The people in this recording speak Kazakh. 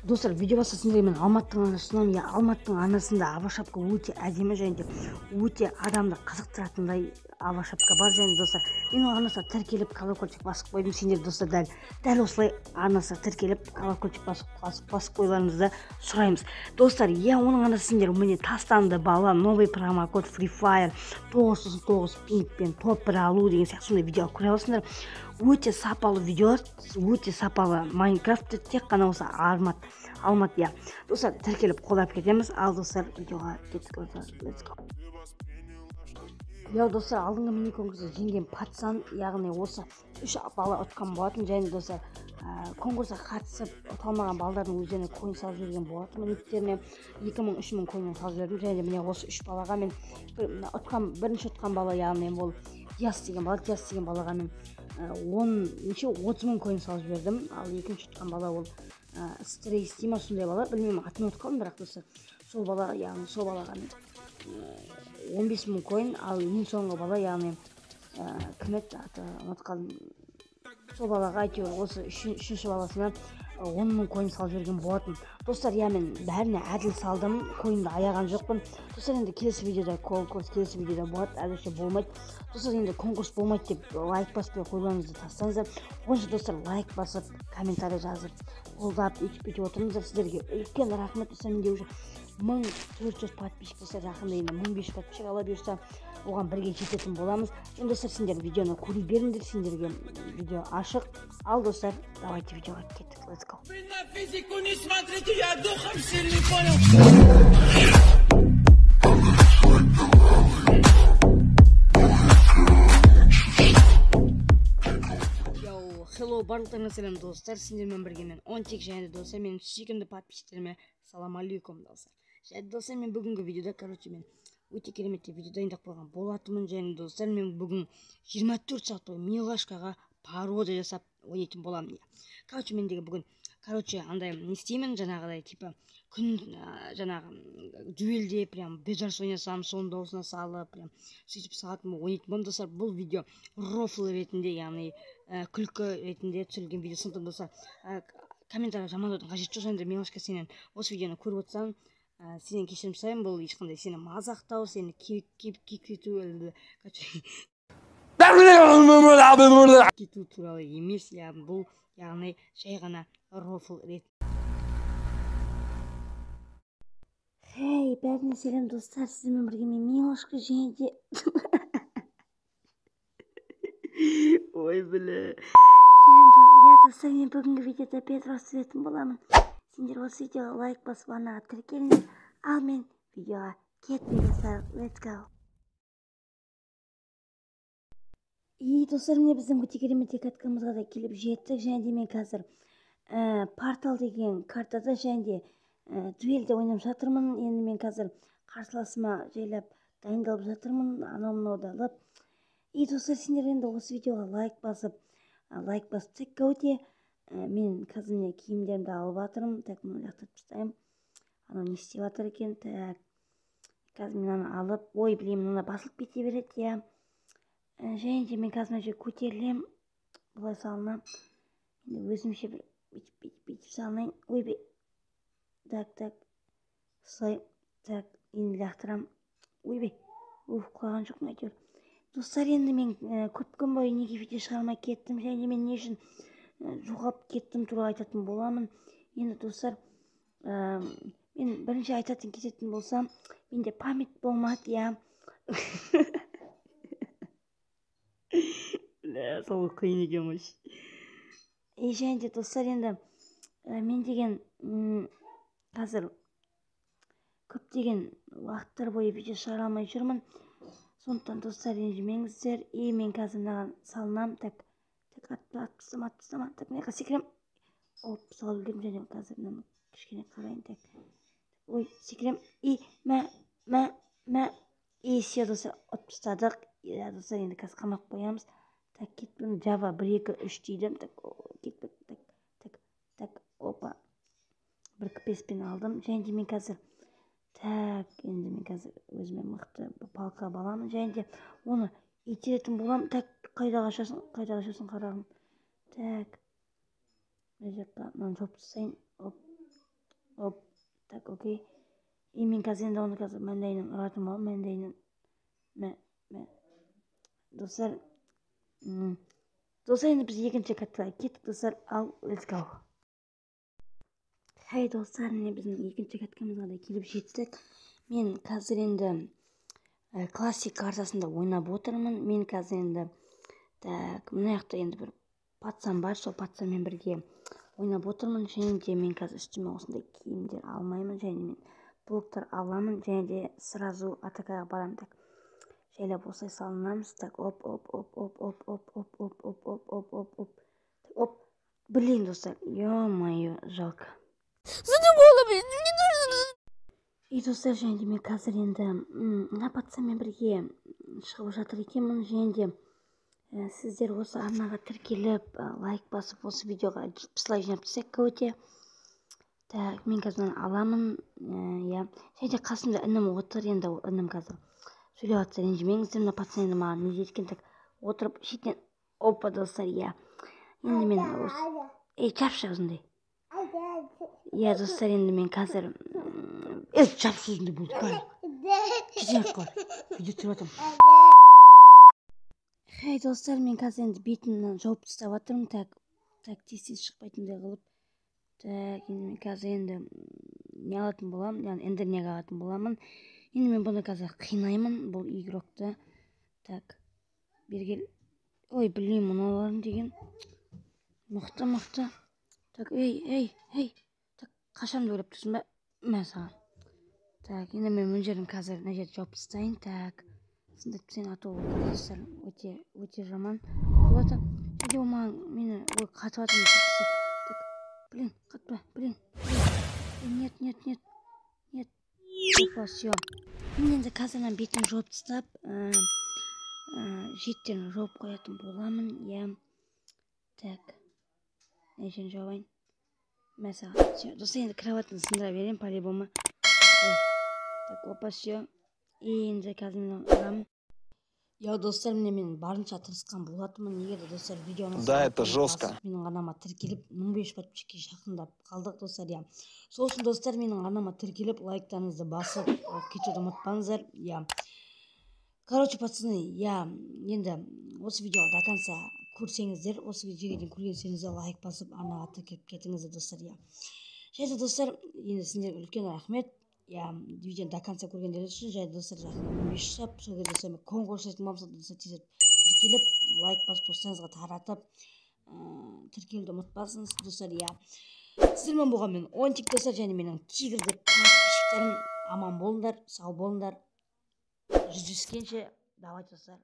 Достар, видео басасында мен Алматтың арнасынан, Алматтың арнасында ава шапка өте әдемі және өте адамды қызықтыратындай ава шапка бар және достар, мен ол арнасына тіркеліп колокольчик басып қойдым. Сендер достар дәл осылай арнасына тіркеліп колокольчик басып қойларыңызды сұраймыз. Достар, оның арнасы сендер міне тастанды бала, новый промокод Free Fire 999 пингпен топ-1 алу деген сияқты сондай видео көре аласыңдар. Өте сапалы видеолар, өте сапалы Майнкрафтты тек қана осы Алмат. Достар, тіркеліп қолдап кетеміз. Ал достар, видеоға кеттік. Let's go. Достар, алдыңғы мини конкурсқа жеңген пацан, яғни осы 3 бала ұтқан болатын. Және достар, конкурсқа қатысып ұталмаған балдардың өздеріне койын салып жіберген болатын. Ниеттеріне 2000-3000 койын салып жібердім. Және міне осы 3 балаға мен бірінші ұтқан бала, яғни ол Диас деген балаға мен 30 мың койын салып жібердім. Ал екінші ұтқан бала ол Стрейс дейма, сондай бала, білмеймін, атын ұмытып қалдым, бірақ достар, сол балаға мен 15 мың койын, ал ең соңғы бала, яғни кім еді, аты ұмытып қалдым, сол балаға әйтеуір осы үшінші баласына 10 мың койын салып жіберген болатын. Достар, мен бәріне әділ салдым, койынды аяған жоқпын. Достар, енді келесі видеода конкурс, келесі видеода болады, әзірше болмайды. Достар, енді конкурс болмайды деп лайк басып қойларыңызды тастаңыздар. Онша достар, лайк басып, комментарий жазып, қолдап, өйтіп отырыңыздар. Сіздерге үлкен рахмет. Достар, менде уже 1400 подписчик, достар, жақында енді 1500 подписчик ала бұйырса, оған бірге жететін боламыз. Енді достар, сендер видеоны көре беріңдер, сендерге видео ашық. Ал достар, давайте видеоға кеттік. Let's go. Hello, барлықтарыңа сәлем достар, сендермен бірге мен Онтик және достар, менің сүйкімді подписчиктеріме салам алейкум достар. Және достар, мен бүгінгі видеода, мен өте керемет видео дайындап қойған болатынмын. Және достар, мен бүгін 24 сағат бойы Милашкаға пародия жасап ойнайтын боламын. Мендегі бүгін андай не істеймін, жаңағыдай типа күн жаңағы дуэльде прям беджарс ойнасам, соның даусына салып, прям сөйтіп сағатым ойнайтын боламын достар. Бұл видео рофл ретінде, яғни күлкі ретінде түсірілген видео. Сондықтан достар, комментария жамандаудың қажеті жоқ. Енді Милашка, сенен осы видеоны көріп отырсаң, сенен кешірім сұраймын. Бұл ешқандай сені мазақтау, сені кекету кету туралы емес, бұл яғни жай ғана рофл рет. Хей, бәріне сәлем достар, сіздермен бірге мен Милашка және де ой біле. Достар, мен бүгінгі видеода Петрос түсіретін боламын. Сендер осы видеоға лайк басып арнаға тіркеліңдер. Ал мен видеоға кеттім достар. Let's go. Достар, міне біздің өте керемет каткамызға да келіп жеттік. Және де мен қазір портал деген картада және де дуэльде ойнап жатырмын. Енді мен қазір қарсыласыма жайлап дайындалып жатырмын. Анау-мынауды алып. Достар, сендер енді осы видеоға лайк басып тек өте. Мен қазір міне киімдерімді алып жатырмын. Так, мұны лақтырып тастаймын. Анау не істеп жатыр екен. Так, қазір мен аны алып, ой білемін, мына басылып кете береді, және де мен қазір мына көтерілем, бұлай салынам. Енді өзімше бір бүйтіп салынайын. Ойбай. Так. Слай. Так, енді лақтырам. Ойбай. Құлаған жоқпын әйтеуір. Достар, енді мен көп күн бойы неге видео шығармай кеттім, және мен не үшін жоғалып кеттім туралы айтатын боламын. Енді достар, мен бірінші айтатын кететін болсам, менде память болмады, сол қиын екен ғой. Және де достар, енді мен деген қазір көптеген уақыттар бойы видео шығара алмай жүрмін. Сондықтан достар, ренжімеңіздер. Мен қазір мынаған салынам. Так, атпыстама. Так, мына секірем. Салып үлгердім, және қазір мынаны кішкене қарайын. Так, ой, секірем. Все, достар, отпыстадық. Достар, енді қазір қамап қоямыз. Так, кетпін. Java 1, 2, 3 дейдім. Так, кетпік. Так, опа. 45 алдым. Және де мен қазір енді мен қазір өзіме мықты палка аламын. Және де оны итеретін боламын. Қайда қашасың қарағым. Мына жаққа мынаны жауып тастайын. Оп. Окей. И мен қазір енді оны маңдайынан ұратын боламын. Мә. Достар, енді біз екінші катқа кеттік, достар. Ал, let's go. Хей, достар, біздің екінші каткамызға да келіп жеттік. Мен қазір енді классик картасында ойнап отырмын. Мен қазір енді мына жақта енді бір пацан бар, сол пацанмен бірге ойнап отырмын. Және де мен қазір үстіме осындай киімдер алмаймын, және мен блоктар аламын, және де сразу атакаға барамын. Жайлап осылай салынамыз. Оп. Блин, достар, ё-моё, жалко. И достар, және де мен қазір енді мына пацанмен бірге шығып жатыр екенмін. Және де сіздер осы арнаға тіркеліп, лайк басып, осы видеоға дизлайк жинап тастайық өте. Мен қазір аламын. Және де қасымда інім отыр, енді інім қазір сөйлеп жатса ренжімеңіздер. Мына пацан енді маған не дейді екен, отырып шетінен опа, достар, енді мен жапшы өзіңдей. Достар, енді мен қазір жапшы өзіңдей болды, бәрі кетен қой, видео түсіріп жатырмын. Хей, достар, мен қазір енді бетімнен жауып тастап жатырмын. Тез шықпайтындай қылып. Енді мен қазір енді не алатын боламын, яғни эндернеге алатын боламын. Енді мен бұны қазір қинаймын, бұл игрокты. Бергел. Ой, блин, мыналарын деген. Мықты. Ей. Қашамды ойлап тұрсың ба? Мә саған. Енді мен мына жерін қазір мына жерді жауып тастайын. Сендіп сен ату достар, өте жаман болады. Және маған мені қатып жатырмын. Блин, қатпа, блин. Нет. Опа, все. Мен енді қазір бетін жауып тастап, жеттерін жауып қоятын боламын. Нешен жауайын. Мәсаған. Достар, енді кроватын сындыра берем, по-любому. Опа, все. Енді қазір мен ұрамын. Достар, мен барынша тырысқан болатынмын. Егер де достар видеоны да, это жестко. Менің арнама тіркеліп 1500 подписчикке жақындап қалдық, достар. Сосын достар, менің арнама тіркеліп лайктарыңызды басып кетуді ұмытпаңыздар. Короче, пацаны, енді осы видеоға до конца көрсеңіздер, осы видеоға дейін көргенсеңіздер лайк басып арнаға тіркеліп кетіңіздер, достар. Және достар, енді сіздерге үлкен рахмет. Видеоны до конца көргендер үшін. Және достар, жақында 15 жасап, сол кезде достар, конкурс айтын болмаса, достар, тез тіркеліп лайк басып достарыңызға таратып тіркелуді ұмытпасыңыз, достар. Сіздермен болған мен Онтик, достар, және менің тигрді подписчиктерім. Аман болыңдар, сау болыңдар. Жүздескенше, давай, достар.